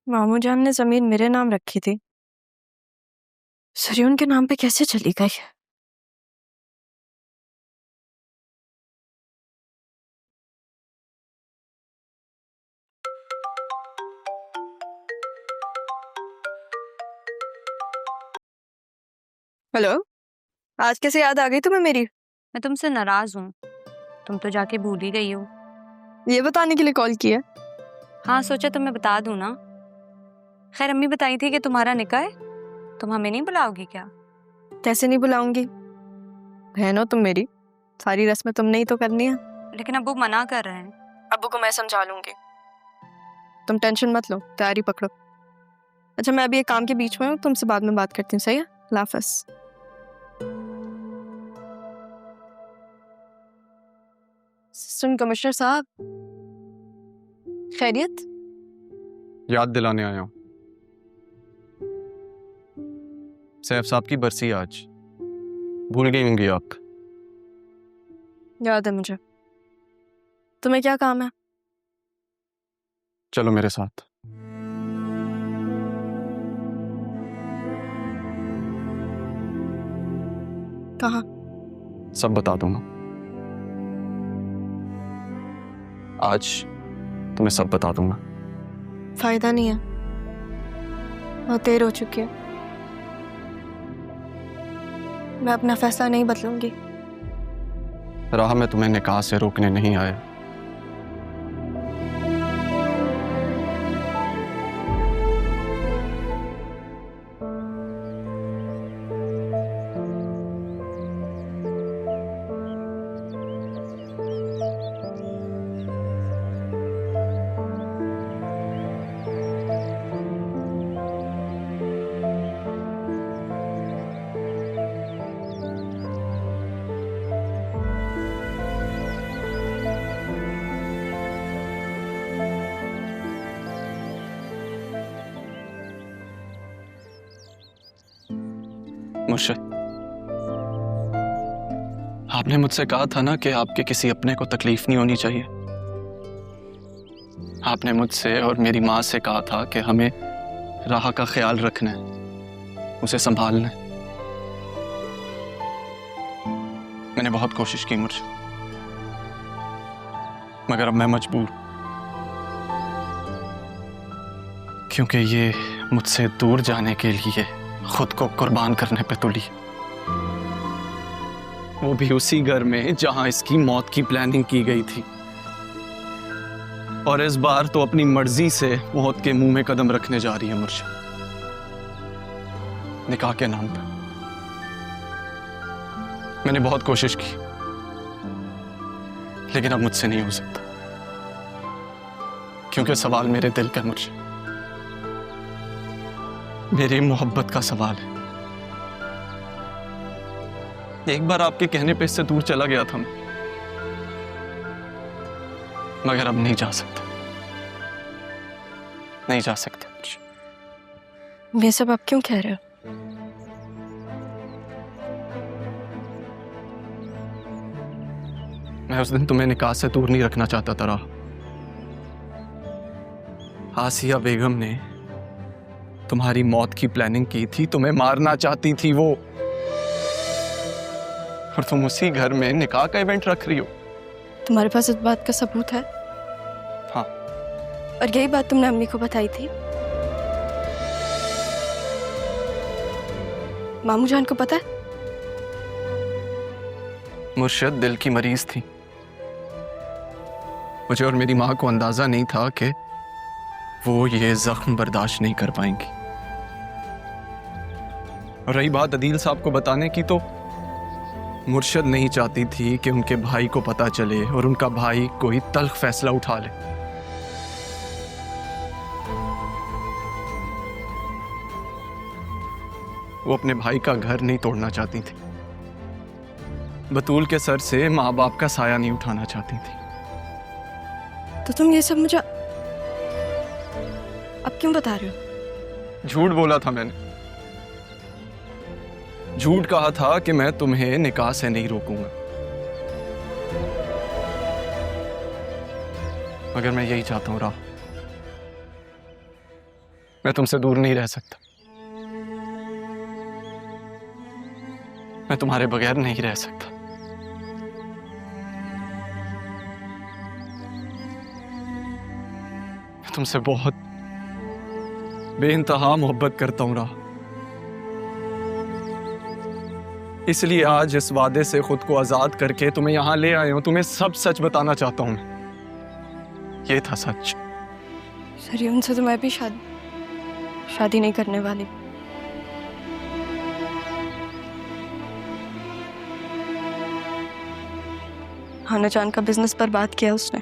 मामू जान ने जमीन मेरे नाम रखी थी, सरियुन के नाम पे कैसे चली गई? हेलो, आज कैसे याद आ गई तुम्हें मेरी? मैं तुमसे नाराज हूँ। तुम तो जाके भूल ही गई हो। ये बताने के लिए कॉल किया? हाँ, सोचा तुम्हें बता दूँ ना। खैर, अम्मी बताई थी कि तुम्हारा निकाह है। तुम हमें नहीं बुलाओगी क्या? कैसे नहीं बुलाऊंगी, बहन हो तुम मेरी, सारी रस्में तुमने ही तो करनी है। लेकिन अब्बू मना कर रहे हैं। अब्बू को मैं समझा लूंगी, तुम टेंशन मत लो, तैयारी पकड़ो। अच्छा, मैं अभी एक काम के बीच में हूँ, तुमसे बाद में बात करती हूँ, सही है? अल्लाह हाफ़िज़। असिस्टेंट कमिश्नर साहब, खैरियत? याद दिलाने आया हूँ। सैफ साहब की बरसी आज, भूल गई होंगी आप। याद है मुझे। तुम्हें क्या काम है? चलो मेरे साथ। कहाँ? सब बता दूंगा आज, तुम्हें सब बता दूंगा। फायदा नहीं है, बहुत देर हो चुकी है। मैं अपना फैसला नहीं बदलूंगी। राह में तुम्हें निकाह से रोकने नहीं आया। मुर्शिद, आपने मुझसे कहा था ना कि आपके किसी अपने को तकलीफ नहीं होनी चाहिए। आपने मुझसे और मेरी माँ से कहा था कि हमें राह का ख्याल रखना है, उसे संभालना है। मैंने बहुत कोशिश की मुर्शिद, मगर अब मैं मजबूर, क्योंकि ये मुझसे दूर जाने के लिए खुद को कुर्बान करने पे तुली, वो भी उसी घर में जहां इसकी मौत की प्लानिंग की गई थी। और इस बार तो अपनी मर्जी से मौत के मुंह में कदम रखने जा रही है मुर्शिद, निकाह के नाम पर। मैंने बहुत कोशिश की, लेकिन अब मुझसे नहीं हो सकता, क्योंकि सवाल मेरे दिल का मुर्शिद, मेरी मोहब्बत का सवाल है। एक बार आपके कहने पे इससे दूर चला गया था मैं, मगर अब नहीं जा सकता, नहीं जा सकता। ये सब आप क्यों कह रहे हो? मैं उस दिन तुम्हें निकाह से दूर नहीं रखना चाहता था। आसिया बेगम ने तुम्हारी मौत की प्लानिंग की थी, तुम्हें मारना चाहती थी वो, और तुम उसी घर में निकाह का इवेंट रख रही हो। तुम्हारे पास इस बात का सबूत है? हाँ। और यही बात तुमने अम्मी को बताई थी? मामू जान को पता है? मुर्शिद दिल की मरीज थी, मुझे और मेरी माँ को अंदाजा नहीं था कि वो ये जख्म बर्दाश्त नहीं कर पाएंगी। और रही बात अदील साहब को बताने की, तो मुर्शिद नहीं चाहती थी कि उनके भाई को पता चले और उनका भाई कोई तल्ख फैसला उठा ले। वो अपने भाई का घर नहीं तोड़ना चाहती थी, बतूल के सर से माँ बाप का साया नहीं उठाना चाहती थी। तो तुम ये सब मुझे अब क्यों बता रहे हो? झूठ बोला था मैंने, झूठ कहा था कि मैं तुम्हें निकाह से नहीं रोकूंगा, मगर मैं यही चाहता हूं राह, मैं तुमसे दूर नहीं रह सकता। मैं तुम्हारे बगैर नहीं रह सकता। मैं तुमसे बहुत बेइंतहा मोहब्बत करता हूं राह। इसलिए आज इस वादे से खुद को आजाद करके तुम्हें यहां ले आया हूं। तुम्हें सब सच बताना चाहता हूं मैं। ये था सच। सर उनसे तो मैं भी शादी नहीं करने वाली। हाना जान का बिजनेस बर्बाद किया उसने।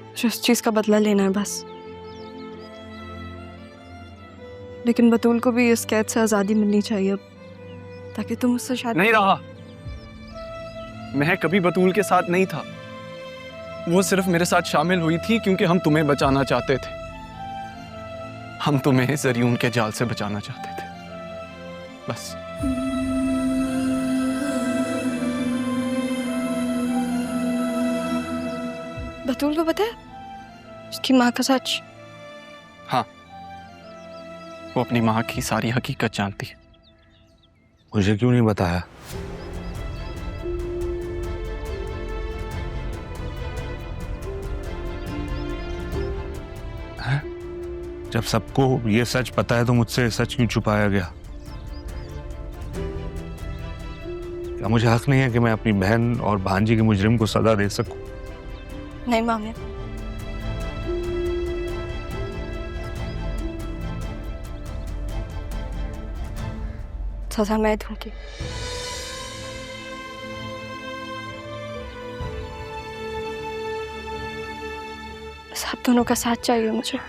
मुझे उस चीज का बदला लेना है बस। लेकिन बतूल को भी इस कैद से आजादी मिलनी चाहिए अब, ताकि तुम उससे शादी नहीं रहा। मैं कभी बतूल के साथ नहीं था। वो सिर्फ मेरे साथ शामिल हुई थी क्योंकि हम तुम्हें बचाना चाहते थे। हम तुम्हें जरियून के जाल से बचाना चाहते थे, बस। बतूल को पता है उसकी माँ का सच? हाँ, वो अपनी माँ की सारी हकीकत जानती है। मुझे क्यों नहीं बताया? है? जब सबको ये सच पता है तो मुझसे सच क्यों छुपाया गया? क्या मुझे हक नहीं है कि मैं अपनी बहन और भांजी के मुजरिम को सजा दे सकूं? नहीं मामिया, सजा मैं दूंगी। बस आप दोनों का साथ चाहिए मुझे।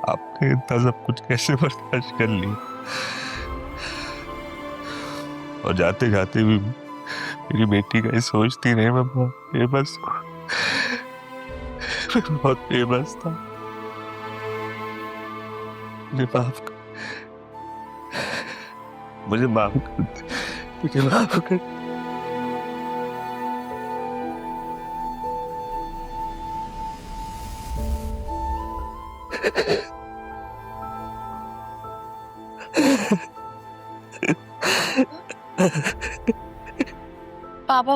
आपने इतना सब कुछ कैसे बर्दाश्त कर ली? और जाते जाते भी मेरी बेटी का ही सोचती नहीं। मैं बहुत बेबस बहुत बेबस था। मुझे माफ कर। पापा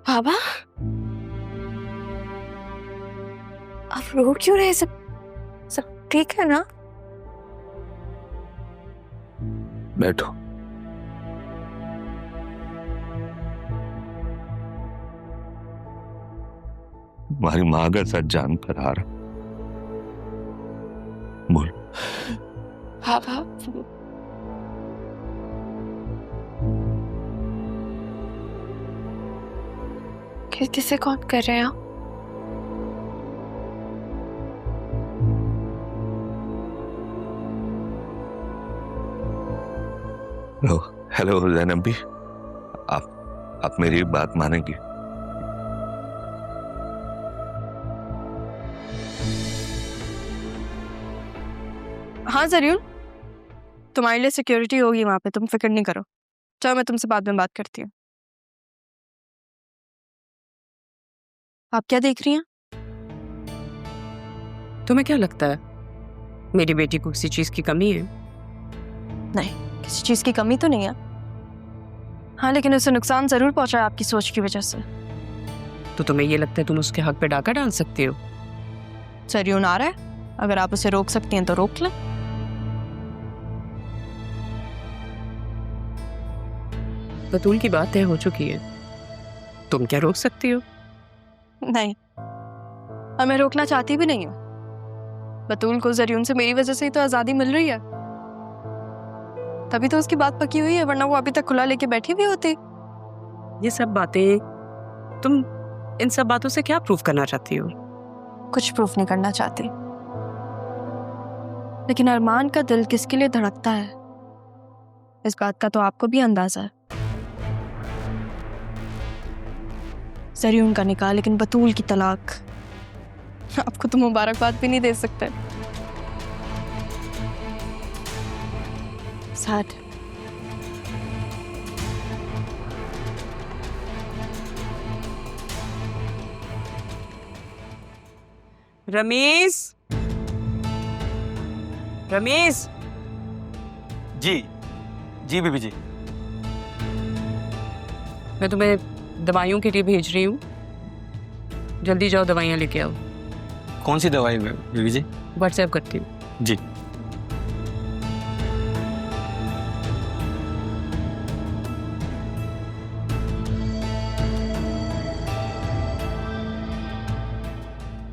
पापा आप रो क्यों रहे? सब ठीक है ना? बैठो। तुम्हारी माँ का सच जान कर आ रहा। बोल। पापा किसे कॉल कर रहे हैं आप? हेलो ज़ैनब भी, आप मेरी बात मानेंगी? हाँ जरूर, तुम्हारे लिए सिक्योरिटी होगी वहां पे, तुम फिक्र नहीं करो। चलो मैं तुमसे बाद में बात करती हूँ। आप क्या देख रही हैं? तुम्हें क्या लगता है मेरी बेटी को किसी चीज की कमी है? नहीं, किसी चीज की कमी तो नहीं है। हाँ, लेकिन उसे नुकसान जरूर पहुंचा है आपकी सोच की वजह से। तो तुम्हें ये लगता है तुम उसके हक पे डाका डाल सकती हो? जरियून आ रहा है, अगर आप उसे रोक सकती हैं तो रोक लें। बतूल की बात तय हो चुकी है, तुम क्या रोक सकती हो? नहीं, और मैं रोकना चाहती भी नहीं हूँ। बतूल को जरियून से मेरी वजह से ही तो आज़ादी मिल रही है, तभी तो उसकी बात पकी हुई है, वरना वो अभी तक खुला लेके बैठी भी होती। ये सब बातें, तुम इन सब बातों से क्या प्रूफ करना चाहती हो? कुछ प्रूफ नहीं करना चाहती, लेकिन अरमान का दिल किसके लिए धड़कता है इस बात का तो आपको भी अंदाजा है। जरियून का निकाह, लेकिन बतूल की तलाक। आपको तो मुबारकबाद भी नहीं दे सकते। सैड। रमीज, रमीज, जी जी बीबी जी। मैं तुम्हें दवाइयों के लिए भेज रही हूँ, जल्दी जाओ दवाइयाँ लेके आओ। कौन सी दवाई बीबी जी? व्हाट्सएप करती हूँ। जी।